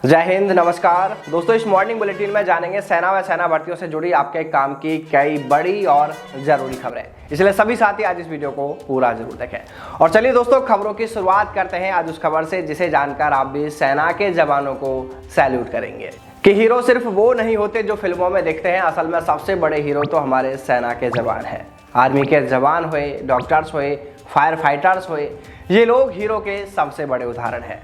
जय हिंद, नमस्कार दोस्तों। इस मॉर्निंग बुलेटिन में जानेंगे सेना व सेना भर्तियों से जुड़ी आपके काम की कई बड़ी और जरूरी खबरें। इसलिए सभी साथी आज इस वीडियो को पूरा जरूर देखें। और चलिए दोस्तों, खबरों की शुरुआत करते हैं आज उस खबर से जिसे जानकर आप भी सेना के जवानों को सैल्यूट करेंगे कि हीरो सिर्फ वो नहीं होते जो फिल्मों में दिखते हैं। असल में सबसे बड़े हीरो तो हमारे सेना के जवान हैं। आर्मी के जवान हुए, डॉक्टर्स हुए, फायर फाइटर्स हुए, ये लोग हीरो के सबसे बड़े उदाहरण हैं।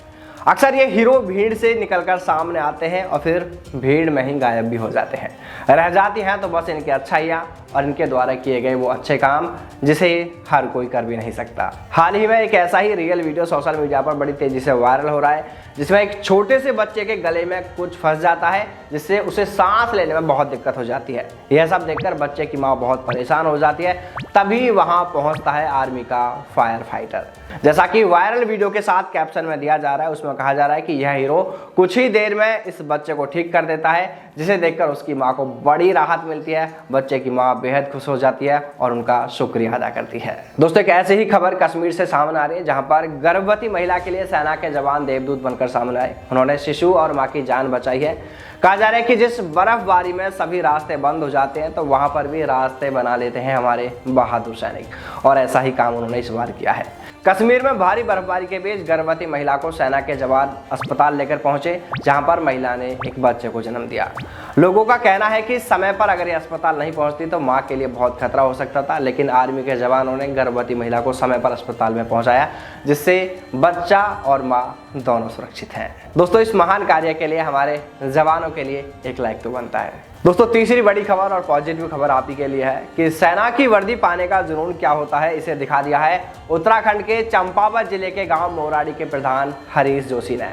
अक्सर ये हीरो भीड़ से निकलकर सामने आते हैं और फिर भीड़ में ही गायब भी हो जाते हैं। रह जाती हैं तो बस इनकी अच्छाइयाँ और इनके द्वारा किए गए वो अच्छे काम जिसे हर कोई कर भी नहीं सकता। हाल ही में एक ऐसा ही रियल वीडियो सोशल मीडिया पर बड़ी तेजी से वायरल हो रहा है जिसमें एक छोटे से बच्चे के गले में कुछ फंस जाता है जिससे उसे सांस लेने में बहुत दिक्कत हो जाती है। यह सब देखकर बच्चे की माँ बहुत परेशान हो जाती है। तभी वहां पहुंचता है आर्मी का फायर फाइटर। जैसा कि वायरल वीडियो के साथ कैप्शन में दिया जा रहा है, उसमें कहा जा रहा है कि यह हीरो कुछ ही देर में इस बच्चे को ठीक कर देता है, जिसे देखकर उसकी माँ को बड़ी राहत मिलती है। बच्चे की माँ बेहद खुश हो जाती है और उनका शुक्रिया अदा करती है। दोस्तों, एक ऐसी ही खबर कश्मीर से सामने आ रही है जहां पर गर्भवती महिला के लिए सेना के जवान देवदूत बनकर सामने आए। उन्होंने शिशु और माँ की जान बचाई है। कहा जा रहा है कि जिस बर्फबारी में सभी रास्ते बंद हो जाते हैं तो वहां पर भी रास्ते बना लेते हैं हमारे बहादुर सैनिक, और ऐसा ही काम उन्होंने इस बार किया है। कश्मीर में भारी बर्फबारी के बीच गर्भवती महिला को सेना के जवान अस्पताल लेकर पहुंचे, जहां पर महिला ने एक बच्चे को जन्म दिया। लोगों का कहना है कि समय पर अगर ये अस्पताल नहीं पहुंचती तो मां के लिए बहुत खतरा हो सकता था, लेकिन आर्मी के जवानों ने गर्भवती महिला को समय पर अस्पताल में पहुंचाया, जिससे बच्चा और मां दोनों सुरक्षित हैं। दोस्तों, इस महान कार्य के लिए हमारे जवानों के लिए एक लाइक तो बनता है। दोस्तों, तीसरी बड़ी खबर और पॉजिटिव खबर आप ही के लिए है कि सेना की वर्दी पाने का जुनून क्या होता है, इसे दिखा दिया है उत्तराखंड के चंपावत जिले के गांव मोराड़ी के प्रधान हरीश जोशी ने।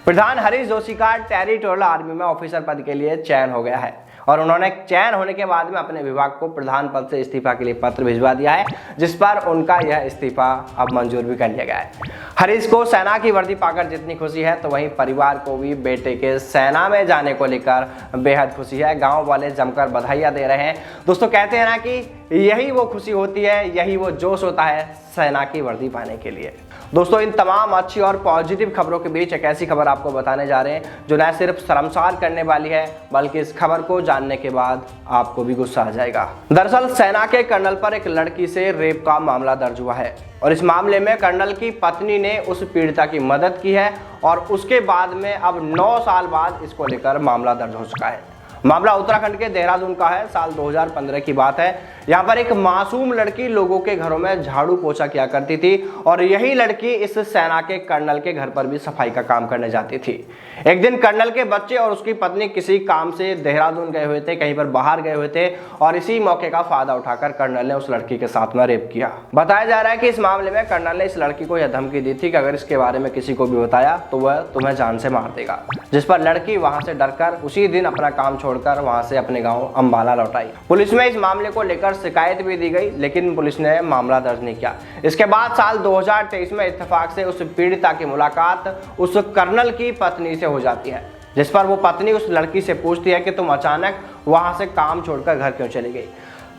प्रधान हरीश जोशी का टेरिटोरियल आर्मी में ऑफिसर पद के लिए चयन हो गया है और उन्होंने चयन होने के बाद में अपने विभाग को प्रधान पद से इस्तीफा के लिए पत्र भिजवा दिया है, जिस पर उनका यह इस्तीफा अब मंजूर भी कर लिया गया है। हरीश को सेना की वर्दी पाकर जितनी खुशी है तो वहीं परिवार को भी बेटे के सेना में जाने को लेकर बेहद खुशी है। गांव वाले जमकर बधाइयां दे रहे हैं। दोस्तों, कहते हैं ना कि यही वो खुशी होती है, यही वो जोश होता है सेना की वर्दी पाने के लिए। दोस्तों, इन तमाम अच्छी और पॉजिटिव खबरों के बीच एक ऐसी खबर आपको बताने जा रहे हैं जो न सिर्फ शर्मसार करने वाली है, बल्कि इस खबर को जानने के बाद आपको भी गुस्सा आ जाएगा। दरअसल सेना के कर्नल पर एक लड़की से रेप का मामला दर्ज हुआ है और इस मामले में कर्नल की पत्नी ने उस पीड़िता की मदद की है और उसके बाद में अब 9 साल बाद इसको लेकर मामला दर्ज हो चुका है। मामला उत्तराखंड के देहरादून का है। साल 2015 की बात है। यहाँ पर एक मासूम लड़की लोगों के घरों में झाड़ू पोछा किया करती थी और यही लड़की इस सेना के कर्नल के घर पर भी सफाई का काम करने जाती थी। एक दिन कर्नल के बच्चे और उसकी पत्नी किसी काम से देहरादून गए हुए थे, कहीं पर बाहर गए हुए थे और इसी मौके का फायदा उठाकर कर्नल ने उस लड़की के साथ में रेप किया। बताया जा रहा है कि इस मामले में कर्नल ने इस लड़की को यह धमकी दी थी कि अगर इसके बारे में किसी को भी बताया तो वह तुम्हें जान से मार देगा, जिस पर लड़की वहां से डरकर उसी दिन अपना काम छोड़कर वहां से अपने गांव अंबाला लौट आई। पुलिस में इस मामले को लेकर शिकायत भी दी गई, लेकिन पुलिस ने मामला दर्ज नहीं किया। इसके बाद साल 2023 में इत्तेफाक से उस पीड़िता की मुलाकात उस कर्नल की पत्नी से हो जाती है, जिस पर वो पत्नी उस लड़की से पूछती है कि तुम अचानक वहां से काम छोड़कर घर क्यों चली गई।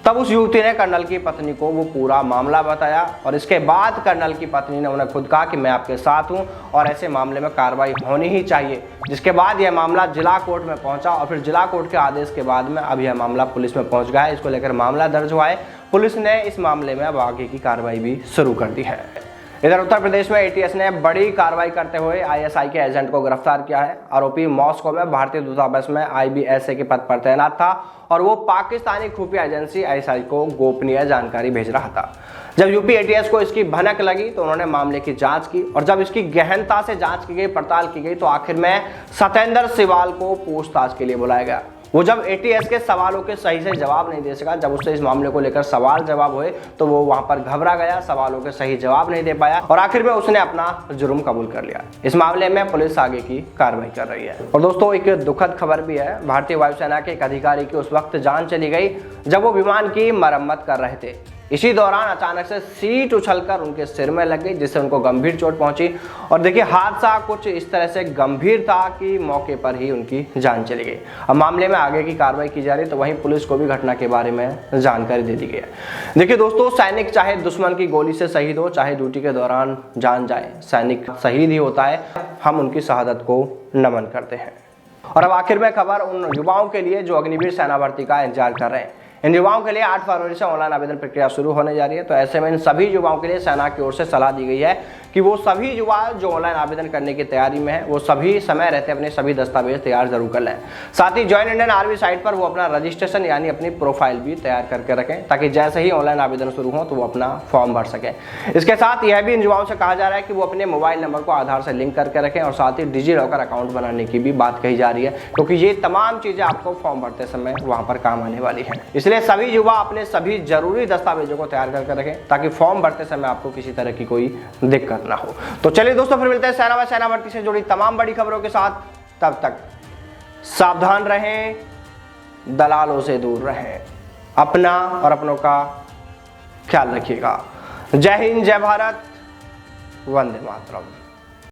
तब उस युवती ने कर्नल की पत्नी को वो पूरा मामला बताया और इसके बाद कर्नल की पत्नी ने उन्हें खुद कहा कि मैं आपके साथ हूं और ऐसे मामले में कार्रवाई होनी ही चाहिए। जिसके बाद यह मामला जिला कोर्ट में पहुंचा और फिर जिला कोर्ट के आदेश के बाद में अब यह मामला पुलिस में पहुंच गया है। इसको लेकर मामला दर्ज हुआ है। पुलिस ने इस मामले में अब आगे की कार्रवाई भी शुरू कर दी है। इधर उत्तर प्रदेश में एटीएस ने बड़ी कार्रवाई करते हुए आईएसआई के एजेंट को गिरफ्तार किया है। आरोपी मॉस्को में भारतीय दूतावास में आईबीएसए के पद पर तैनात था और वो पाकिस्तानी खुफिया एजेंसी आईएसआई को गोपनीय जानकारी भेज रहा था। जब यूपी एटीएस को इसकी भनक लगी तो उन्होंने मामले की जांच की और जब इसकी गहनता से जांच की गई, पड़ताल की गई, तो आखिर में सतेंद्र सिवाल को पूछताछ के लिए बुलाया गया। वो जब एटीएस के सवालों के सही से जवाब नहीं दे सका, जब उससे इस मामले को लेकर सवाल जवाब हुए तो वो वहां पर घबरा गया, सवालों के सही जवाब नहीं दे पाया और आखिर में उसने अपना जुर्म कबूल कर लिया। इस मामले में पुलिस आगे की कार्रवाई कर रही है। और दोस्तों, एक दुखद खबर भी है। भारतीय वायुसेना के एक अधिकारी की उस वक्त जान चली गई जब वो विमान की मरम्मत कर रहे थे। इसी दौरान अचानक से सीट उछलकर उनके सिर में लग गई, जिससे उनको गंभीर चोट पहुंची। और देखिए हादसा कुछ इस तरह से गंभीर था कि मौके पर ही उनकी जान चली गई। अब मामले में आगे की कार्रवाई की जा रही है, तो वहीं पुलिस को भी घटना के बारे में जानकारी दे दी गई है। देखिए दोस्तों, सैनिक चाहे दुश्मन की गोली से शहीद हो, चाहे ड्यूटी के दौरान जान जाए, सैनिक शहीद ही होता है। हम उनकी शहादत को नमन करते हैं। और अब आखिर में खबर उन युवाओं के लिए जो अग्निवीर सेना भर्ती का इंतजार कर रहे हैं। इन युवाओं के लिए 8 फरवरी से ऑनलाइन आवेदन प्रक्रिया शुरू होने जा रही है। तो ऐसे में इन सभी युवाओं के लिए सेना की ओर से सलाह दी गई है कि वो सभी युवा जो ऑनलाइन आवेदन करने की तैयारी में है, वो सभी समय रहते अपने सभी दस्तावेज तैयार जरूर कर लें। साथ ही जॉइन इंडियन आर्मी साइट पर वो अपना रजिस्ट्रेशन यानी अपनी प्रोफाइल भी तैयार करके रखें, ताकि जैसे ही ऑनलाइन आवेदन शुरू हो तो वो अपना फॉर्म भर सकें। इसके साथ यह भी इन युवाओं से कहा जा रहा है कि वो अपने मोबाइल नंबर को आधार से लिंक करके रखें, और साथ ही डिजी लॉकर अकाउंट बनाने की भी बात कही जा रही है, क्योंकि ये तमाम चीजें आपको फॉर्म भरते समय वहां पर काम आने वाली है। इसलिए सभी युवा अपने सभी जरूरी दस्तावेजों को तैयार करके रखें, ताकि फॉर्म भरते समय आपको किसी तरह की कोई दिक्कत ना हो। तो चलिए दोस्तों, फिर मिलते हैं सेना व सेना भर्ती से जुड़ी तमाम बड़ी खबरों के साथ। तब तक सावधान रहें, दलालों से दूर रहें, अपना और अपनों का ख्याल रखिएगा। जय हिंद, जय भारत, वंदे मातरम।